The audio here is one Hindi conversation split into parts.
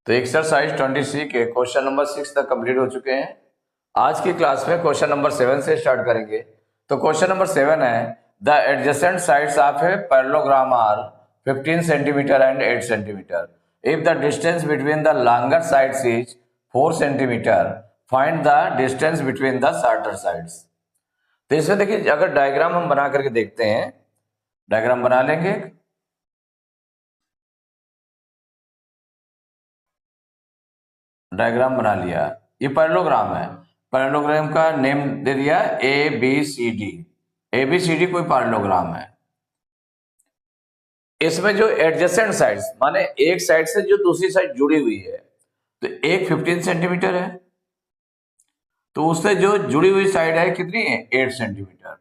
तो एक्सरसाइज 20C के क्वेश्चन नंबर 6 तक कंप्लीट हो चुके हैं। आज की क्लास में क्वेश्चन नंबर 7 से स्टार्ट करेंगे। तो क्वेश्चन नंबर 7 है the adjacent sides of a parallelogram are 15 centimetre and 8 centimetre. If the distance between the longer sides is 4 centimetre, find the distance between the shorter sides. तो इसमें देखिए, अगर डायग्राम हम बना करके देखते हैं, डायग्राम बना लेंगे। डायग्राम बना लिया, ये पैरेललोग्राम है। पैरेललोग्राम का नेम दे दिया A B C D. A B C D कोई पैरेललोग्राम है। इसमें जो एडजेसेंट साइड्स माने एक साइड से जो दूसरी साइड जुड़ी हुई है, तो एक 15 सेंटीमीटर है, तो उससे जो जुड़ी हुई साइड है कितनी है 8 सेंटीमीटर।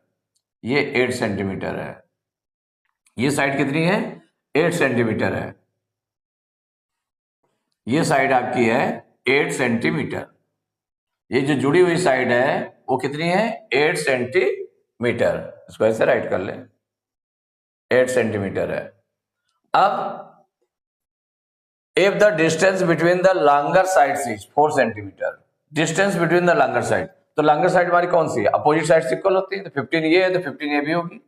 ये 8 सेंटीमीटर है। ये साइड कितनी है 8 सेंटीमीटर है। ये साइड आपकी है 8 सेंटीमीटर। ये जो जुड़ी हुई साइड है वो कितनी है 8 सेंटीमीटर। इसको ऐसे राइट कर लें, 8 सेंटीमीटर है। अब if the distance between the longer sides is 4 centimetre, distance between the longer side, तो लॉन्गर साइड हमारी कौन सी है, अपोजिट साइड इक्वल होती है। तो 15 ये है तो 15 ये भी होगी।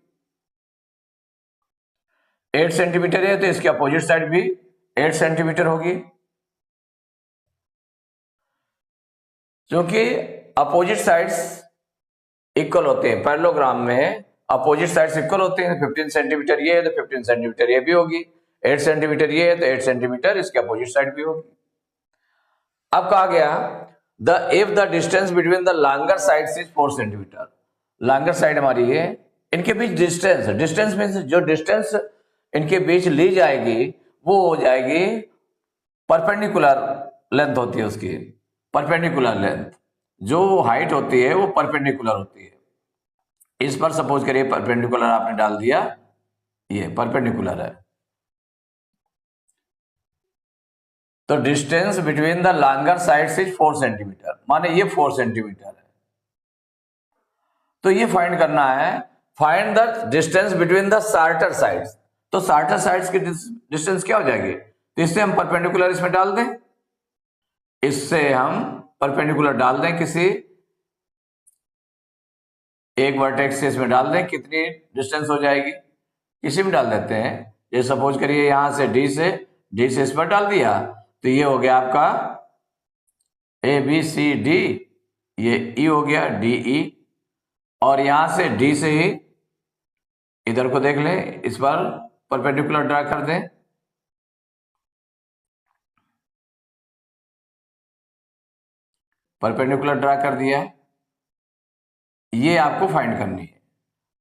8 सेंटीमीटर है तो इसकी अपोजिट साइड भी 8 सेंटीमीटर होगी। क्योंकि अपोजिट साइड्स इक्वल होते हैं, पैरेललोग्राम में अपोजिट साइड्स इक्वल होते हैं। 15 सेंटीमीटर ये है तो 15 सेंटीमीटर ये भी होगी। 8 सेंटीमीटर ये है तो 8 सेंटीमीटर इसके अपोजिट साइड भी होगी। अब कहा गया the if the distance between the longer sides is 4 centimetre. Longer side हमारी है, इनके बीच डिस्टेंस, डिस्टेंस मींस जो डिस्टेंस इनके बीच ली जाएगी वो हो जाएगी परपेंडिकुलर लेंथ होती है उसकी। परपेंडिकुलर लेंथ, जो हाइट होती है वो परपेंडिकुलर होती है। इस पर सपोज करिए परपेंडिकुलर आपने डाल दिया, ये परपेंडिकुलर है, तो distance between the longer sides is 4 centimetre, माने ये 4 सेंटीमीटर है। तो ये फाइंड करना है, find the distance between the shorter sides. तो शॉर्टर साइड्स की डिस्टेंस क्या हो जाएगी, तो इससे हम परपेंडिकुलर इसमें डाल दें, इससे हम परपेंडिकुलर डाल दें, किसी एक वर्टेक्स से इसमें डाल दें, कितनी डिस्टेंस हो जाएगी, किसी में डाल देते हैं। ये सपोज करिए यहां से डी से इस पर डाल दिया, तो ये हो गया आपका ए बी सी डी, ये ई हो गया डी ई, और यहां से डी से ही इधर को देख लें, इस पर परपेंडिकुलर ड्रा कर दें। परपेंडिकुलर ड्रा कर दिया है, ये आपको फाइंड करनी है।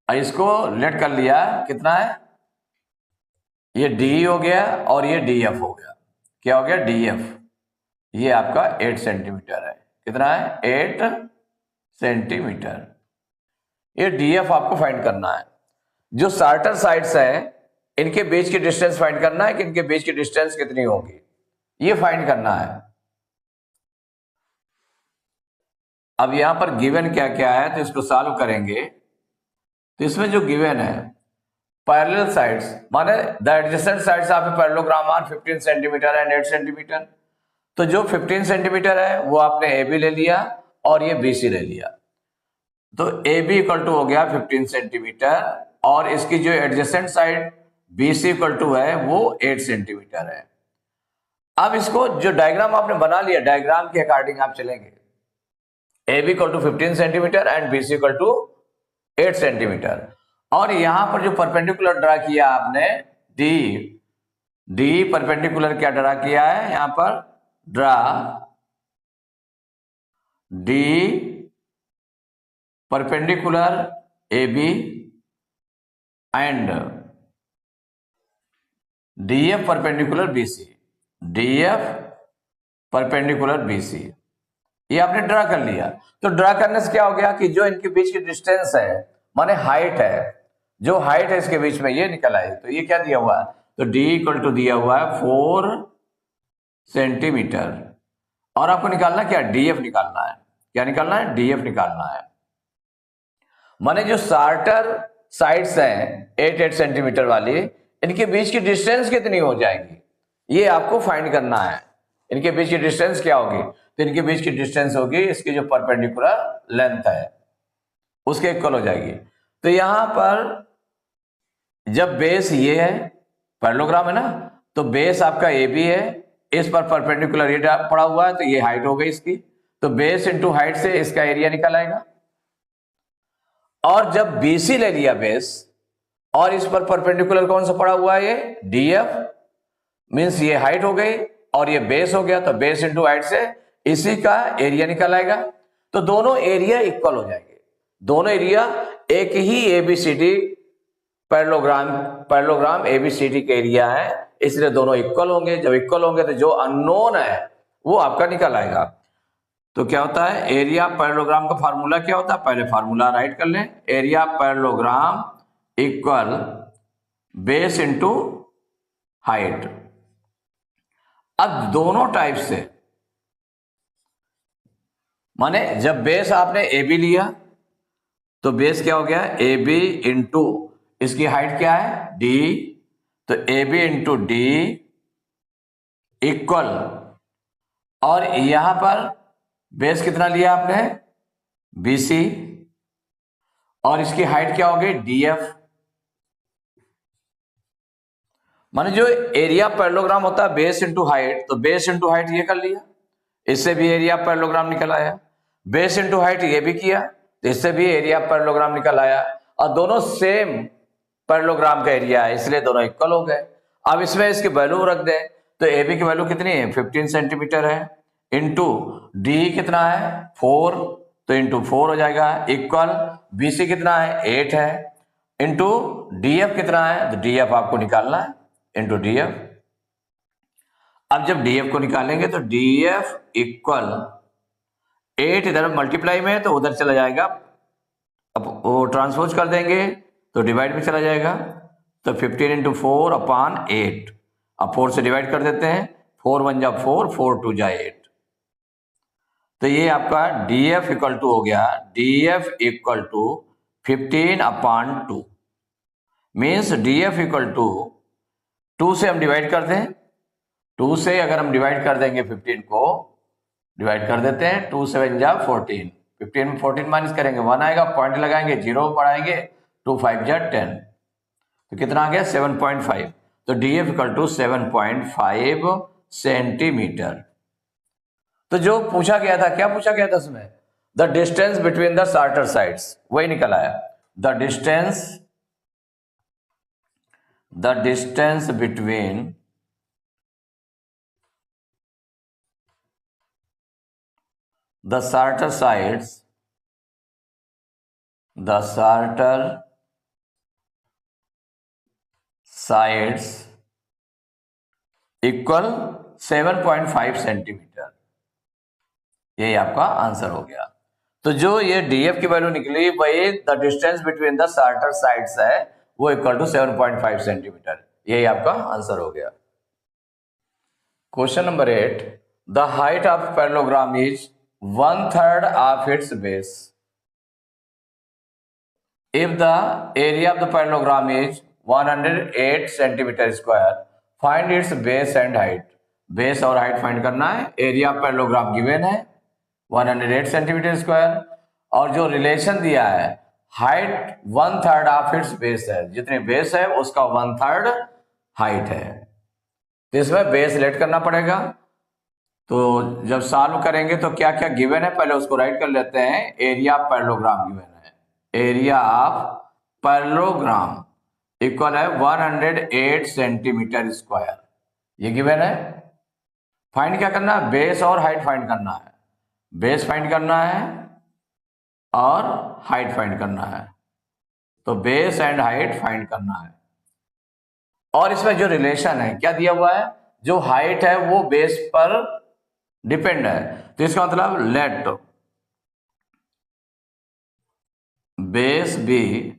और इसको लेट कर लिया, कितना है, ये डी हो गया और ये डी एफ हो गया। क्या हो गया डी एफ, ये आपका 8 सेंटीमीटर है। कितना है 8 सेंटीमीटर। ये डी एफ आपको फाइंड करना है। जो शॉर्टर साइड्स है इनके बीच की डिस्टेंस फाइंड करना है कि इनके बीच की डिस्टेंस कितनी होगी, ये फाइंड करना है। अब यहां पर गिवन क्या क्या है तो इसको सॉल्व करेंगे। तो इसमें जो गिवन है पैरेलल साइड्स माने the adjacent sides of a parallelogram are 15 centimetre and 8 centimetre. तो जो 15 सेंटीमीटर है वो आपने ए बी ले लिया और ये बी सी ले लिया। तो ए बी इक्वल टू हो गया 15 सेंटीमीटर और इसकी जो adjacent side B C equal to है वो 8 सेंटीमीटर है। अब इसको जो डायग्राम आपने बना लिया, डायग्राम के अकॉर्डिंग आप चलेंगे। A B equal to 15 centimetre and B C equal to 8 centimetre. और यहां पर जो परपेंडिकुलर ड्रा किया आपने डी परपेंडिकुलर क्या ड्रा किया है, यहां पर draw D perpendicular A B and D F perpendicular B C, D F perpendicular B C, ये आपने ड्रा कर लिया। तो ड्रा करने से क्या हो गया कि जो इनके बीच की डिस्टेंस है माने हाइट है, जो हाइट है इसके बीच में ये निकल आई। तो ये क्या दिया हुआ है, तो डी इक्वल टू दिया हुआ है 4 सेंटीमीटर और आपको निकालना क्या, डीएफ निकालना है। क्या निकालना है, डीएफ निकालना है। माने जो शॉर्टर साइड्स हैं 8 सेंटीमीटर वाली, इनके बीच की डिस्टेंस कितनी हो जाएगी ये आपको फाइंड करना है। इनके बीच की डिस्टेंस क्या होगी? तो इनके बीच की डिस्टेंस होगी इसकी जो परपेंडिकुलर लेंथ है उसके इक्वल हो जाएगी। तो यहां पर जब बेस ये है, पैरेललोग्राम है ना, तो बेस आपका ए बी है, इस पर परपेंडिकुलर ये पड़ा हुआ है, तो ये हाइट हो गई इसकी, तो बेस इंटू हाइट से इसका एरिया निकल आएगा। और जब बीसी ले लिया बेस और इस पर परपेंडिकुलर कौन सा पड़ा हुआ है, ये डीएफ, मींस ये हाइट हो गई और ये बेस हो गया, तो बेस इंटू हाइट से इसी का एरिया निकल आएगा। तो दोनों एरिया इक्वल हो जाएंगे, दोनों एरिया एक ही एबीसीडी पैरेललोग्राम एबीसीडी के एरिया है, इसलिए दोनों इक्वल होंगे। जब इक्वल होंगे तो जो अननोन है वो आपका निकल आएगा। तो क्या होता है, एरिया पैरेललोग्राम का फार्मूला क्या होता है, पहले फार्मूला राइट कर लें। Area parallelogram equal base into height. अब दोनों टाइप से, माने जब बेस आपने ए बी लिया तो बेस क्या हो गया, ए बी इंटू इसकी हाइट क्या है डी, तो A B into D equal, और यहां पर बेस कितना लिया आपने बी सी, और इसकी हाइट क्या होगी डी एफ। माने जो एरिया पैरेललोग्राम होता है बेस इंटू हाइट, तो बेस इंटू हाइट ये कर लिया, इससे भी एरिया पैरेललोग्राम निकल आया। बेस इंटू हाइट ये भी किया तो इससे भी एरिया पैरेललोग्राम निकल आया, और दोनों सेम पैरेललोग्राम का एरिया है इसलिए दोनों इक्वल हो गए। अब इसमें इसकी वैल्यू रख दें, तो ए बी की वैल्यू कितनी है 15 सेंटीमीटर है, इंटू डी कितना है 4, तो इंटू 4 हो जाएगा, इक्वल बी सी कितना है 8 है, इंटू डी एफ कितना है, तो डी एफ आपको निकालना है इंटू डी एफ। अब जब डी एफ को निकालेंगे तो डी एफ इक्वल 8 इधर मल्टीप्लाई में है तो उधर चला जाएगा, अब वो ट्रांसपोज कर देंगे तो डिवाइड में चला जाएगा, तो 15 इंटू 4 अपॉन 8, अब 4 से डिवाइड कर देते हैं, 4 1 जा 4, 4 2 जा 8, तो ये आपका डी एफ इक्वल टू हो गया, D F equal to 15 upon 2, means D F equal to 2 से हम डिवाइड कर दें, 2 से अगर हम डिवाइड कर देंगे 15 को डिवाइड कर देते हैं, 2 7 जा 14, 15 में 14 माइनस करेंगे 1 आएगा, पॉइंट लगाएंगे 0 बढ़ाएंगे 2 5 जा 10, तो कितना आ गया 7.5, तो D F equal to 7.5 centimetre. तो जो पूछा गया था, क्या पूछा गया था उसमें, the distance between the shorter sides, वही निकल आया, the distance between the shorter sides equal 7.5 centimetre, यही आपका आंसर हो गया। तो जो ये डीएफ की वैल्यू निकली वही the distance between the shorter sides है, वो इक्वल टू 7.5 सेंटीमीटर, यही आपका आंसर हो गया। Question number 8, the height of parallelogram is 1/3 of its base. If the area of the parallelogram is 108 centimeter square, find its base and height. Base और हाइट फाइंड करना है। एरिया ऑफ पैरेललोग्राम गिवन है 108 सेंटीमीटर स्क्वायर, और जो रिलेशन दिया है हाइट 1/3 ऑफ इट्स बेस है, जितनी बेस है उसका 1/3 हाइट है, तो इसमें बेस लेट करना पड़ेगा। तो जब सॉल्व करेंगे तो क्या क्या गिवन है पहले उसको राइट कर लेते हैं। एरिया ऑफ पैरेललोग्राम गिवन है, एरिया ऑफ पैरेललोग्राम इक्वल है 108 सेंटीमीटर स्क्वायर, ये गिवन है। फाइंड क्या करना है, बेस और हाइट फाइंड करना है, बेस फाइंड करना है और हाइट फाइंड करना है, तो बेस एंड हाइट फाइंड करना है। और इसमें जो रिलेशन है क्या दिया हुआ है, जो हाइट है वो बेस पर डिपेंड है, तो इसका मतलब let base be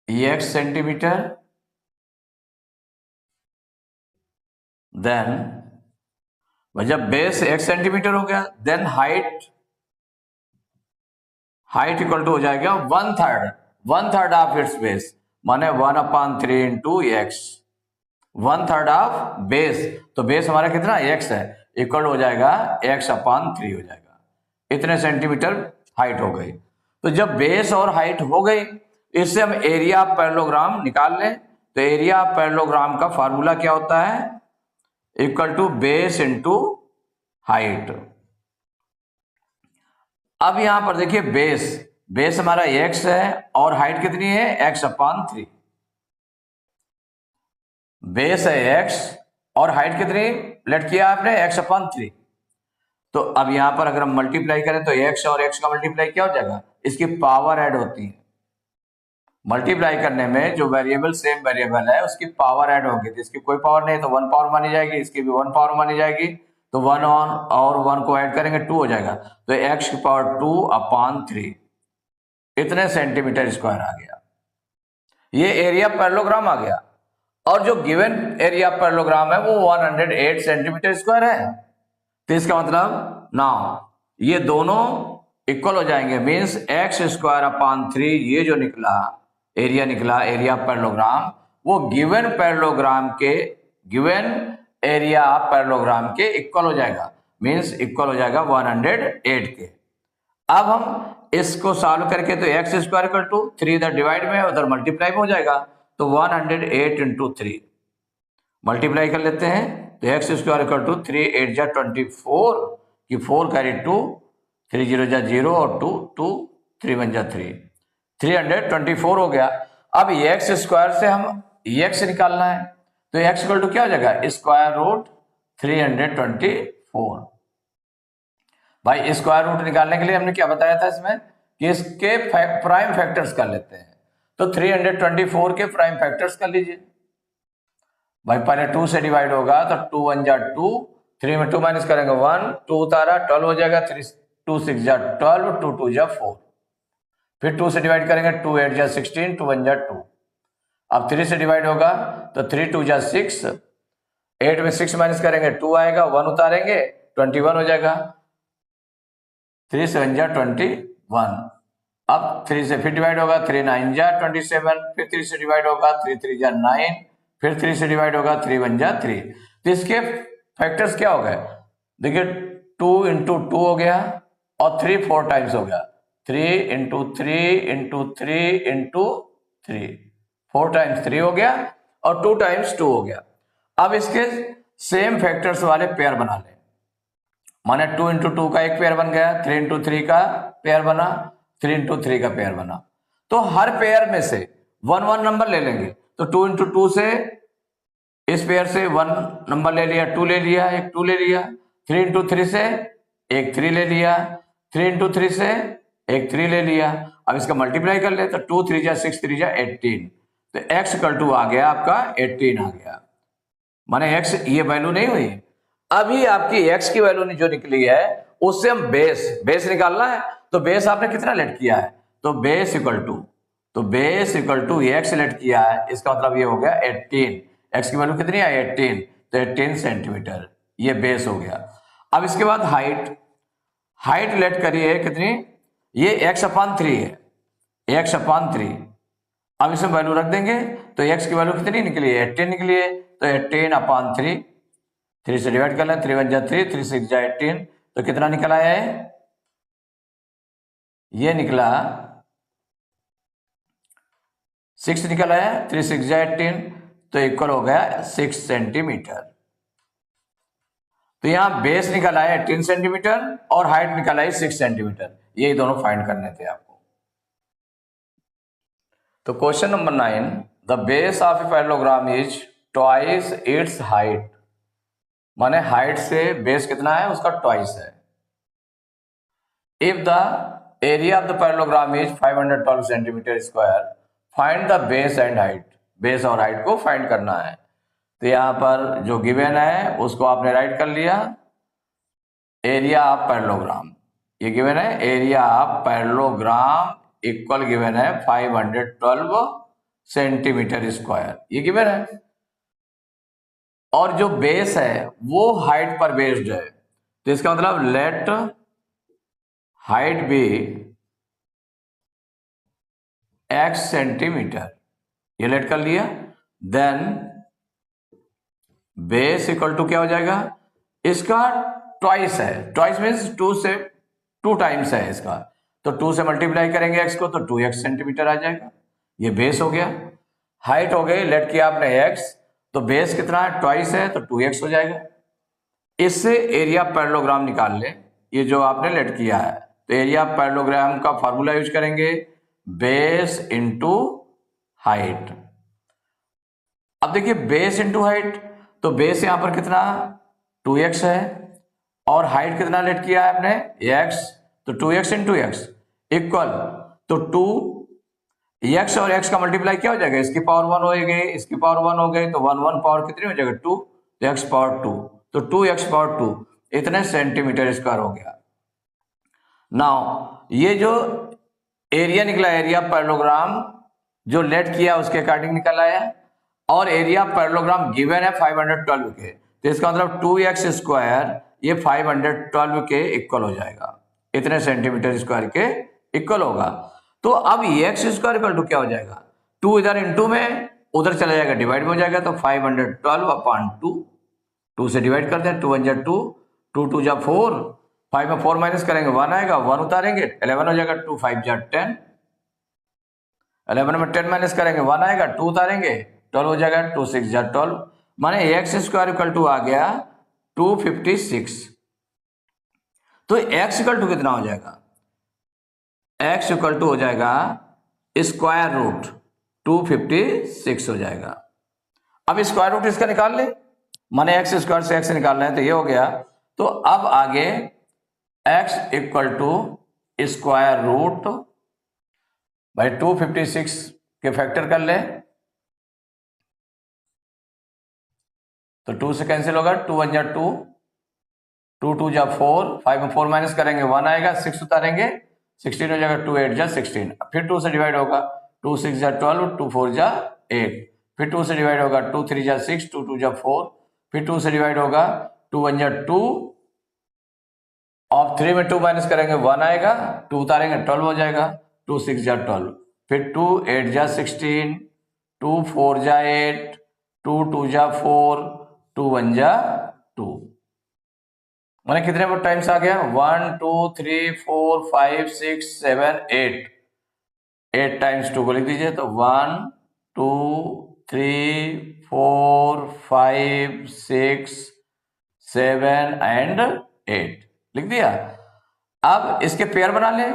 x centimetre, then जब बेस x सेंटीमीटर हो गया देन हाइट इक्वल टू हो जाएगा 1/3 ऑफ इट्स बेस, माने 1/3 इंटू एक्स, 1/3 ऑफ बेस, तो बेस हमारा कितना x है, इक्वल हो जाएगा x/3 हो जाएगा। इतने सेंटीमीटर हाइट हो गई। तो जब बेस और हाइट हो गई, इससे हम एरिया ऑफ पैरेललोग्राम निकाल लें। तो एरिया ऑफ पैरेललोग्राम का फार्मूला क्या होता है, equal to base into height. अब यहां पर देखिए बेस हमारा x है और हाइट कितनी है, x/3। बेस है x और हाइट कितनी लेट किया आपने, x/3। तो अब यहां पर अगर हम मल्टीप्लाई करें तो x और x का मल्टीप्लाई क्या हो जाएगा, इसकी पावर ऐड होती है। मल्टीप्लाई करने में जो वेरिएबल सेम वेरिएबल है उसकी पावर ऐड होगी, तो इसकी कोई पावर नहीं तो 1 पावर मानी जाएगी, इसकी भी 1 पावर मानी जाएगी। तो 1 ऑन और 1 को ऐड करेंगे 2 हो जाएगा। तो x की पावर 2/3 इतने सेंटीमीटर स्क्वायर आ गया। ये एरिया पैरेललोग्राम आ गया। और जो गिवन एरिया पैरेललोग्राम है वो 108 सेंटीमीटर स्क्वायर है। तो इसका मतलब नाउ ये दोनों इक्वल हो जाएंगे, मीन्स x²/3 ये जो निकला एरिया पैरेललोग्राम, वो गिवन एरिया पैरेललोग्राम के इक्वल हो जाएगा, मीन्स इक्वल हो जाएगा 108 के। अब हम इसको सॉल्व करके तो x² 3 इधर डिवाइड में उधर मल्टीप्लाई में हो जाएगा। तो 108 इंटू 3 मल्टीप्लाई कर लेते हैं। तो x² 3 8 जा 24 की 4 कैरी 2 3 0 जा 0 और 2 2 3 1 जा 3 324 हो गया। अब x स्क्वायर से हम x निकालना है। तो x इक्वल टू क्या हो जाएगा, स्क्वायर रूट 324। भाई स्क्वायर रूट निकालने के लिए हमने क्या बताया था इसमें कि इसके प्राइम फैक्टर्स कर लेते हैं। तो 324 के प्राइम फैक्टर्स कर लीजिए। भाई पहले 2 से डिवाइड होगा तो 2 1 जा 2, 3 में 2 माइनस करेंगे 1, 2 उतारा 12 हो जाएगा, 3 2 6 जा 12, 2 2 जा 4। फिर 2 से डिवाइड करेंगे 2 8 जा 16, 2 1 जा 2। अब 3 से डिवाइड होगा तो 3 2 जा 6, 8 में 6 माइनस करेंगे 2 आएगा, 1 उतारेंगे 21 हो जाएगा, 3 7 जा 21। अब 3 से फिर डिवाइड होगा 3 9 जा 27, फिर 3 से डिवाइड होगा 3 3 जा 9, फिर 3 से डिवाइड होगा 3 1 जा 3। तो इसके फैक्टर्स क्या हो गए, देखिए 2 इंटू 2 हो गया और 3 4 टाइम्स हो गया, 3 इंटू 3 इंटू 3 इंटू 3, 4 टाइम्स 3 हो गया और 2 टाइम्स 2 हो गया। अब इसके सेम फैक्टर्स वाले पेयर बना ले, माने 2 इंटू 2 का एक पेयर बन गया, 3 इंटू 3 का पेयर बना, 3 इंटू 3 का पेयर बना। तो हर पेयर में से 1 1 नंबर ले लेंगे। तो 2 इंटू 2 से इस पेयर से 1 नंबर ले लिया, 2 ले लिया, एक 2 ले लिया, 3 इंटू 3 से एक 3 ले लिया, 3 इंटू 3 से एक 3 ले लिया। अब इसका मल्टीप्लाई कर ले तो 2 3 जा 6 3 जा 18। तो x इक्वल टू आ गया आपका 18 आ गया, माने x ये वैल्यू नहीं हुई। अभी आपकी x की वैल्यू जो निकली है उससे हम बेस निकालना है। तो बेस आपने कितना लेट किया है, तो base equal to x let किया है, इसका मतलब ये हो गया 18। x की वैल्यू कितनी है 18, तो 18 सेंटीमीटर ये बेस हो गया। अब इसके बाद हाइट लेट करिए कितनी, ये x/3 है, x/3। अब इसमें वैल्यू रख देंगे तो x की वैल्यू कितनी निकली है 18 निकली है। तो 18/3, 3 से डिवाइड कर लें, 3 1 जा 3, 3 6 जा 18। तो कितना निकल आया है, ये निकला 6 निकल आया, 3 6 जा 18, तो इक्वल हो गया 6 सेंटीमीटर। तो यहां बेस निकल आया 18 सेंटीमीटर और हाइट निकल आई 6 सेंटीमीटर। यही दोनों फाइंड करने थे आपको। तो question number 9, the base of a parallelogram is twice its height, माने हाइट से बेस कितना है उसका ट्वाइस है। If the area of the parallelogram is 512 centimetre square, find the base and height. Base और हाइट को फाइंड करना है। तो यहां पर जो गिवन है उसको आपने राइट कर लिया, एरिया ऑफ पैरेललोग्राम ये गिवन है, area of parallelogram equal given है 512 सेंटीमीटर स्क्वायर, ये गिवन है। और जो बेस है वो हाइट पर बेस्ड है, तो इसका मतलब let height be x centimetre, ये लेट कर लिया। देन बेस इक्वल टू क्या हो जाएगा, इसका ट्वाइस है, ट्वाइस मीन्स 2 से 2 टाइम्स है इसका, तो 2 से मल्टीप्लाई करेंगे x को तो 2x सेंटीमीटर आ जाएगा। ये बेस हो गया। हाइट हो गई, लेट किया आपने x, तो बेस कितना है, ट्वाइस है तो 2x हो जाएगा। इससे एरिया पैरेललोग्राम निकाल ले, ये जो आपने लेट किया है, तो एरिया पैरेललोग्राम का फॉर्मूला यूज करेंगे, बेस इंटू हाइट। अब देखिए बेस इंटू हाइट, तो बेस यहां पर कितना 2x है और हाइट कितना लेट किया है आपने x, तो 2x इंटू एक्स इक्वल, तो 2x और x का मल्टीप्लाई क्या हो जाएगा, इसकी पावर 1 हो गई, इसकी पावर 1 हो गई, तो 1 पावर कितनी हो जाएगा 2, तो x पावर 2, तो 2x पावर 2 इतने सेंटीमीटर स्क्वायर हो गया। नाउ ये जो एरिया निकला, एरिया पैरेललोग्राम जो लेट किया उसके अकॉर्डिंग निकल आया, और एरिया पैरेललोग्राम गिवन है 512 के, तो इसका मतलब 2x स्क्वायर ये 512 के इक्वल हो जाएगा, इतने सेंटीमीटर स्क्वायर के इक्वल होगा। तो अब x स्क्वायर इक्वल टू क्या हो जाएगा, 2 इधर इंटू में उधर चला जाएगा, डिवाइड में हो जाएगा, तो 512 अपॉन 2, 2 से डिवाइड करते हैं, 2 1 जा 2, 2 2 जा 4, 5 में 4 माइनस करेंगे 1 आएगा, 1 उतारेंगे 11 हो जाएगा, 2 5 जा 10, 11 में 10 माइनस करेंगे 1 आएगा, 2 उतारेंगे 12 हो जाएगा, 2 6 जा 12, माने x स्क्वायर इक्वल टू आ गया 256। तो x इक्वल टू कितना हो जाएगा, x इक्वल टू हो जाएगा स्क्वायर रूट 256 हो जाएगा। अब स्क्वायर रूट इसका निकाल ले, माने x स्क्वायर से x निकालना है, तो ये हो गया। तो अब आगे x equal to square root भाई 256 के फैक्टर कर ले, तो 2 से कैंसिल होगा, 2 1 जा 2, 2 2 जा 4, 5 में 4 माइनस करेंगे 1 आएगा, 6 उतारेंगे 16 हो जाएगा, 2 8 जा 16, फिर 2 से डिवाइड होगा, 2 6 जा 12, 2 4 जा 8, फिर 2 से डिवाइड होगा, 2 3 जा 6, 2 2 जा 4, फिर 2 से डिवाइड होगा, 2 1 जा 2, और 3 में 2 माइनस करेंगे 1 आएगा, 2 उतारेंगे 12 हो जाएगा, 2 6 जा 12, फिर 2 8 जा 16, 2 4 जा 8, 2 2 जा 4, 2 1 जा 2, मैंने कितने टाइम्स आ गया, 1 2 3 4 5 6 7 8, 8 टाइम्स 2 को लिख दीजिए, तो 1 2 3 4 5 6 7 एंड 8 लिख दिया। अब इसके पेयर बना ले,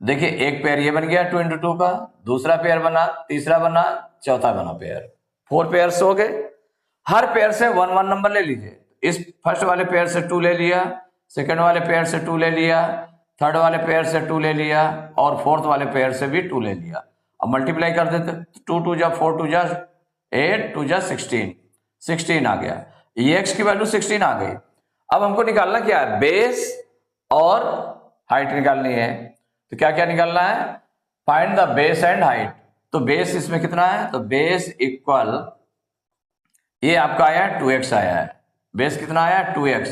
देखिए एक पेयर ये बन गया 2 into 2 का, दूसरा पेयर बना, तीसरा बना, चौथा बना पेयर, 4 पेयर्स हो गए। हर पेयर से 1 1 नंबर ले लीजिए, इस फर्स्ट वाले पेयर से 2 ले लिया, सेकंड वाले पेयर से 2 ले लिया, थर्ड वाले पेयर से 2 ले लिया, और फोर्थ वाले पेयर से भी 2 ले लिया। अब मल्टीप्लाई कर देते, 2 2 जा 4 2 जा 8, 2 जा 16, 16 आ गया, ये x की वैल्यू 16 आ गई। अब हमको निकालना क्या है, बेस और हाइट निकालनी है, तो क्या क्या निकालना है, find the base and height. तो बेस इसमें कितना है, तो बेस इक्वल, ये आपका आया है 2x आया है, बेस कितना आया है 2x,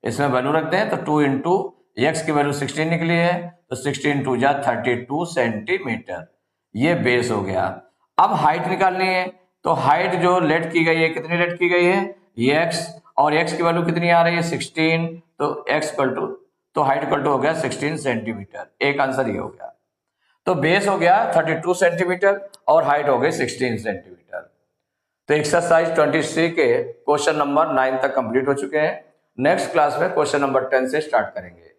इसमें वैल्यू रखते हैं, तो 2 इंटू एक्स की वैल्यू 16 निकली है, तो 16 2 जा 32 सेंटीमीटर, ये बेस हो गया। अब हाइट निकालनी है, तो हाइट जो लेट की गई है, कितनी लेट की गई है, ये x, और x की वैल्यू कितनी आ रही है 16, तो x इक्वल टू, तो हाइट इक्वल टू हो गया 16 सेंटीमीटर, एक आंसर ये हो गया। तो बेस हो गया 32 सेंटीमीटर और हाइट हो गई 16 सेंटीमीटर। तो एक्सरसाइज 23 के क्वेश्चन नंबर 9 तक कंप्लीट हो चुके हैं। नेक्स्ट क्लास में क्वेश्चन नंबर 10 से स्टार्ट करेंगे।